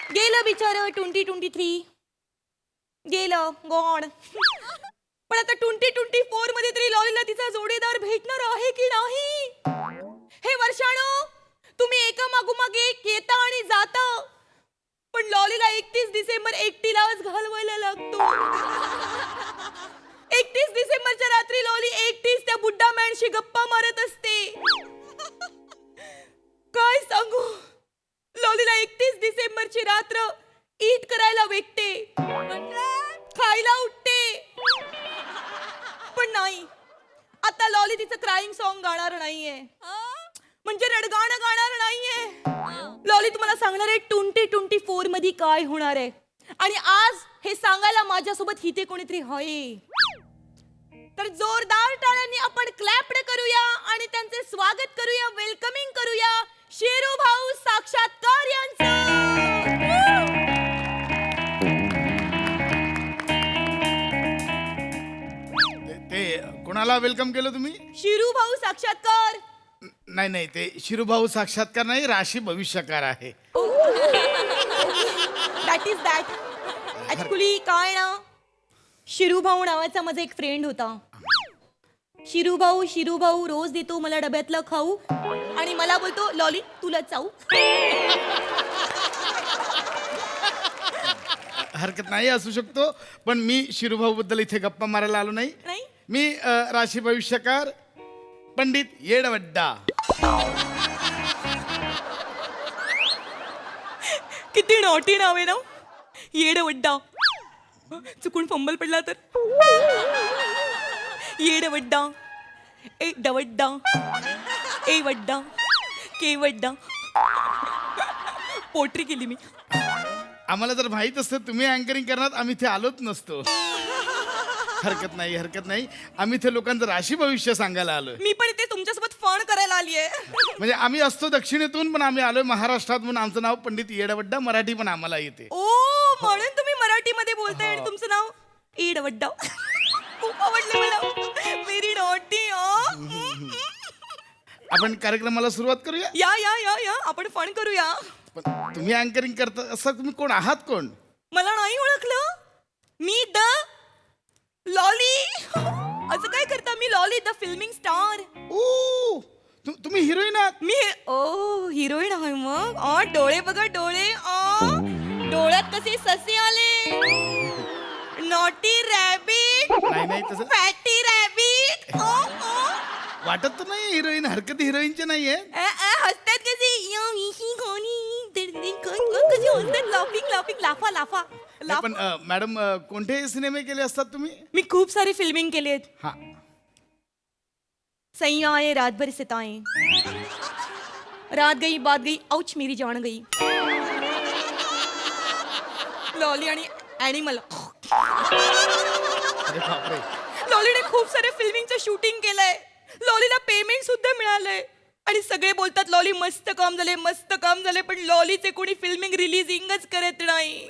गेलं बिचारं 2023 गेलं गॉड. पण आता 2024 मध्ये तरी लॉलीला तिचा जोडीदार भेटणार आहे की नाही? हे वर्षाणो, तुम्ही एका मागोमाग एक येता आणि जाता, पण लॉलीला 31 डिसेंबर एकटीलाच घालवायला लागतो. 31 डिसेंबरच्या रात्री लॉली एकटीच त्या बुड्ढा मॅनशी गप्पा मारत असते. काय सांगू, लॉलीला 31 डिसेंबरची रात्र ईद करायला भेटते, खायला उठते. पण नाही, आता लॉली तिचं क्राईम सॉन्ग गाणार नाहीये, म्हणजे रडगाणं गाणार नाहीये. लॉली तुम्हाला सांगणार आहे 2024 मध्ये काय होणार आहे, आणि आज हे सांगायला माझ्यासोबत इथे कोणीतरी आहे. तर जोरदार टाळ्यांनी आपण क्लॅप करूया आणि त्यांचे स्वागत करूया, वेलकमिंग करूया शेरू भाऊ साक्षात्कार यांचं. ते कोणाला वेलकम केलं तुम्ही? शिरू भाऊ साक्षात्कार. नाही नाही, ते शिरूभाऊ साक्षात्कार नाही, राशी भविष्यकार आहे. That is that. ऍक्च्युली काय ना, शिरू भाऊ नावाचा माझा एक फ्रेंड होता. शिरू भाऊ रोज देतो मला डब्यातलं खाऊ आणि मला बोलतो लॉली तुला चाऊ. हरकत नाही, असू शकतो, पण मी शिरूभाऊ बद्दल इथे गप्पा मारायला आलो नाही. नाही मी राशी भविष्यकार पंडित येडवड्डा. किती नॉटी नाव आहे ना, येडवड्डा. चुकून फंबल पडला तर येडवड्डा, ए डवड्डा, ए वड्डा, के वड्डा. पोट्री केली मी. आम्हाला जर माहीत असतं तुम्ही अँकरिंग करणार, आम्ही इथे आलोच नसतो. हरकत नाही, हरकत नाही, आम्ही इथे लोकांचं राशी भविष्य सांगायला आलोय. मी पण इथे तुमच्यासोबत फन करायला आलीये. म्हणजे आम्ही असतो दक्षिणेतून, पण आम्ही आलोय महाराष्ट्रात, म्हणून आमचं नाव पंडित येडवड्डा. मराठी पण आम्हाला येते. ओ, म्हणून तुम्ही मराठीमध्ये बोलताय आणि तुमचं नाव येडवड्डा. खूप आवडलं मला. Very naughty. आपण कार्यक्रमाला सुरुवात करूया. या या या या आपण फन करूया. पण तुम्ही अँकरिंग करता असं, तुम्ही कोण आहात? कोण? मला नाही ओळखलं? Me the lolly. असं काय करता? मी लॉली द फिल्मिंग स्टार. ओ, तुम्ही हिरोईन आहात? मी ओ हिरोईन आहे मग. डोळे बघा डोळे. डोळ्यात कसे ससे आले. Naughty rabbit. नाही नाही, तसं फॅटी रॅबिट. वाटत तर नाही हिरोईन. हरकत हिरोईनची नाहीये. हसतात कसे कशी हसतात. लाफिंग लाफिंग लाफा लाफा नाही, पण मॅडम कोणते सिनेमे केले असतात तुम्ही? मी खूप सारे फिल्मिंग केलेत. हा, सैया आए रात भर सिताएं, रात गई बात गई, औच मेरी जान गई. लॉली आणि ॲनिमल. अरे बापरे. लॉलीने खूप सारे फिल्मिंगचं शूटिंग केलंय. लॉलीला पेमेंट सुद्धा मिळालंय आणि सगळे बोलतात लॉली मस्त काम झाले, मस्त काम झाले, पण लॉलीचे कोणी फिल्मिंग रिलीजिंगच करत नाही.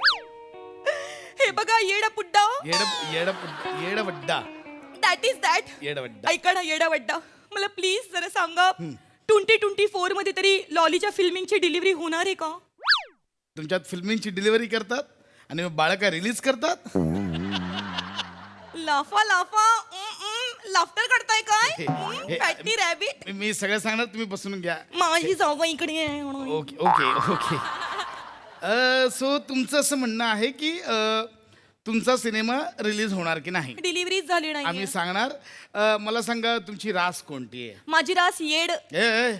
हे बघा येडापुड्डा. येडवड्डा. That is that. येडवड्डा. ऐका ना येडावड्डा, मला प्लीज जरा सांगा 2024 मध्ये तरी लॉलीच्या फिल्मिंगची डिलिव्हरी होणार आहे का? तुमच्यात फिल्मिंगची डिलिव्हरी करतात आणि मग बाळका रिलीज करतात. लाफा लाफा लाफ्टर करताय काय? हे- फॅटी रॅबिट. मी सगळं सांगणार, तुम्ही बसून घ्या. माझी जागा इकडे आहे. Okay okay okay. सो तुमचं असं म्हणणं आहे की तुमचा सिनेमा रिलीज होणार की नाही? डिलिव्हरीच झाली आम्ही नाही. सांगणार. मला सांगा तुमची रास कोणती आहे? माझी रास येड ए,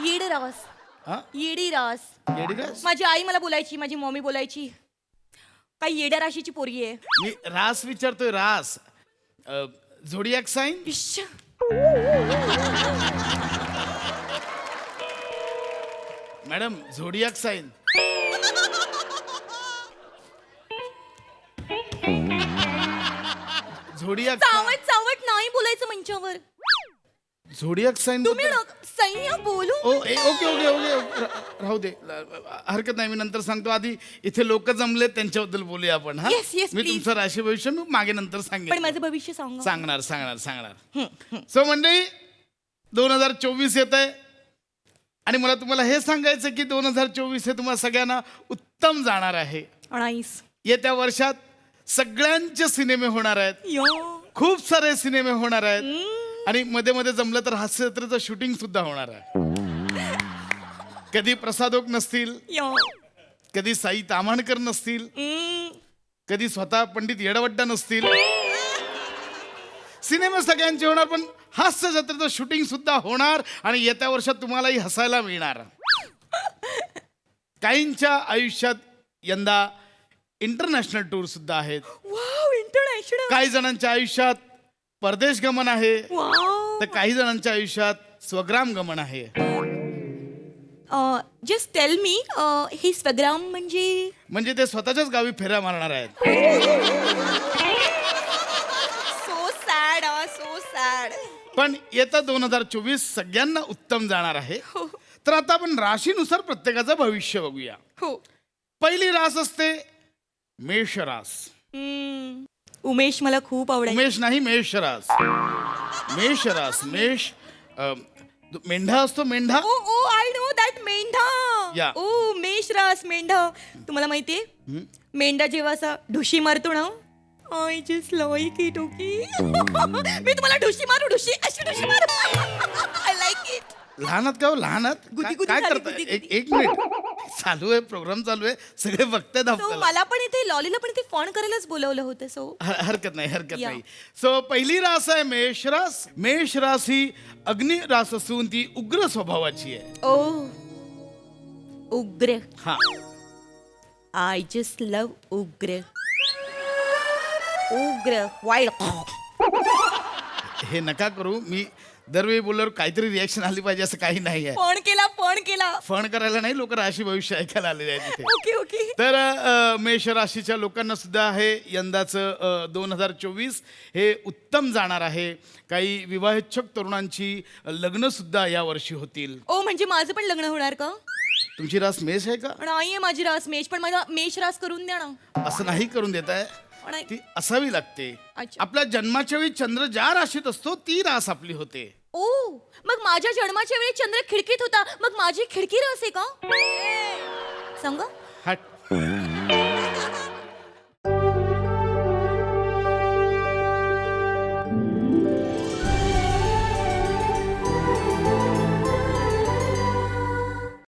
येड रास. हा? येडी रास. येडी रास? माझी आई मला बोलायची, माझी मम्मी बोलायची काही येड्या राशीची पोरगी आहे. मी रास विचारतोय. रास झोडियाक साईन. इश्श. Madam zodiac sign. झोडियाक चावट चावट नाही बोलायचं मंचावर. Zodiac sign. तुम्ही सैया बोलू. ओके ओके ओके, राहू दे. हरकत नाही, मी नंतर सांगतो. आधी इथे लोक जमले, त्यांच्याबद्दल बोलूया आपण. हा, Yes, yes, मी please. तुमचं राशी भविष्य मी मागे नंतर पण सांगेन. माझं भविष्य सांगा. सांगणार सांगणार सांगणार. सो मंडळी, 2024 येत आहे आणि मला तुम्हाला हे सांगायचं की 2024 हे तुम्हाला सगळ्यांना उत्तम जाणार आहे. नाईस. येत्या वर्षात सगळ्यांचे सिनेमे होणार आहेत, यो. खूप सारे सिनेमे होणार आहेत आणि मध्ये मध्ये जमलं तर हास्य जत्रेचं शूटिंग सुद्धा होणार आहे. कधी प्रसादोक नसतील, यो. कधी साई ताम्हाणकर नसतील, कधी स्वतः पंडित येडवड्डा नसतील. सिनेमा सगळ्यांचे होणार, पण हास्य जत्रेचं शूटिंग सुद्धा होणार आणि येत्या वर्षात तुम्हालाही हसायला मिळणार. काहींच्या आयुष्यात यंदा इंटरनॅशनल टूर सुद्धा आहेत. Wow, international. काही जणांच्या आयुष्यात परदेश गमन आहे, वाव. तर काही जणांच्या आयुष्यात स्वग्राम गमन आहे. जस्ट टेल मी, ही स्वग्राम म्हणजे ते स्वतःच्याच गावी फेऱ्या मारणार आहेत. So sad, so sad. पण येता 2024 सगळ्यांना उत्तम जाणार आहे. तर आता आपण राशीनुसार प्रत्येकाचं भविष्य बघूया. हो. पहिली रास असते मेष रास. उमेश मला खूप आवडायचं. उमेश नाही, मेष रास. मेष रास. मेष मेंढा असतो, मेंढा. ओ आय नो दॅट, मेंढा. या. ओ मेष रास, मेंढा. तुम्हाला माहितीये, मेंढा जेव्हा असा ढुशी मारतो ना, I just like it. Okay. मी तुम्हाला ढुशी मारू, अशी ढुशी मारू. I like it. लहानात का हो, लहानात गुदी गुदी काय झाली, करताय? गुदी गुदी. एक मिनिट, चालू आहे, प्रोग्राम चालू आहे, सगळे बघतायत So, आपल्याला. मला पण इथे लॉलीला पण इथे फोन करायलाच बोलवलं होतं. सो हरकत नाही, हरकत या. नाही. सो पहिली रास आहे मेष रास. मेष रास ही अग्नि रास असून ती उग्र स्वभावाची आहे. ओ उग्र. हा, आय जस्ट लव्ह उग्र. उग्र वाईल्ड. हे नका करू. मी दरवेळी बोलल्यावर काहीतरी रिॲक्शन आली पाहिजे असं काही नाही आहे. फोन केला. फण करायला नाही, लोक राशी भविष्य ऐकायला आलेले आहेत तिथे. Okay okay. तर मेष राशीच्या लोकांना सुद्धा हे यंदाचं 2024 हे उत्तम जाणार आहे. काही विवाहेच्छुक तरुणांची लग्न सुद्धा या वर्षी होतील. ओ म्हणजे माझं पण लग्न होणार का? तुमची रास मेष आहे का? नाहीये माझी रास मेष, पण माझा मेष रास करून द्या ना. असं नाही करून देत आहे, नाही. ती असावी लागते. अच्छा. आपल्या जन्माच्या वेळी चंद्र ज्या राशीत असतो ती रास आपली होते. ओ मग माझ्या जन्माच्या वेळी चंद्र खिडकीत होता, मग माझी खिडकी रास आहे का? सांगा. हट.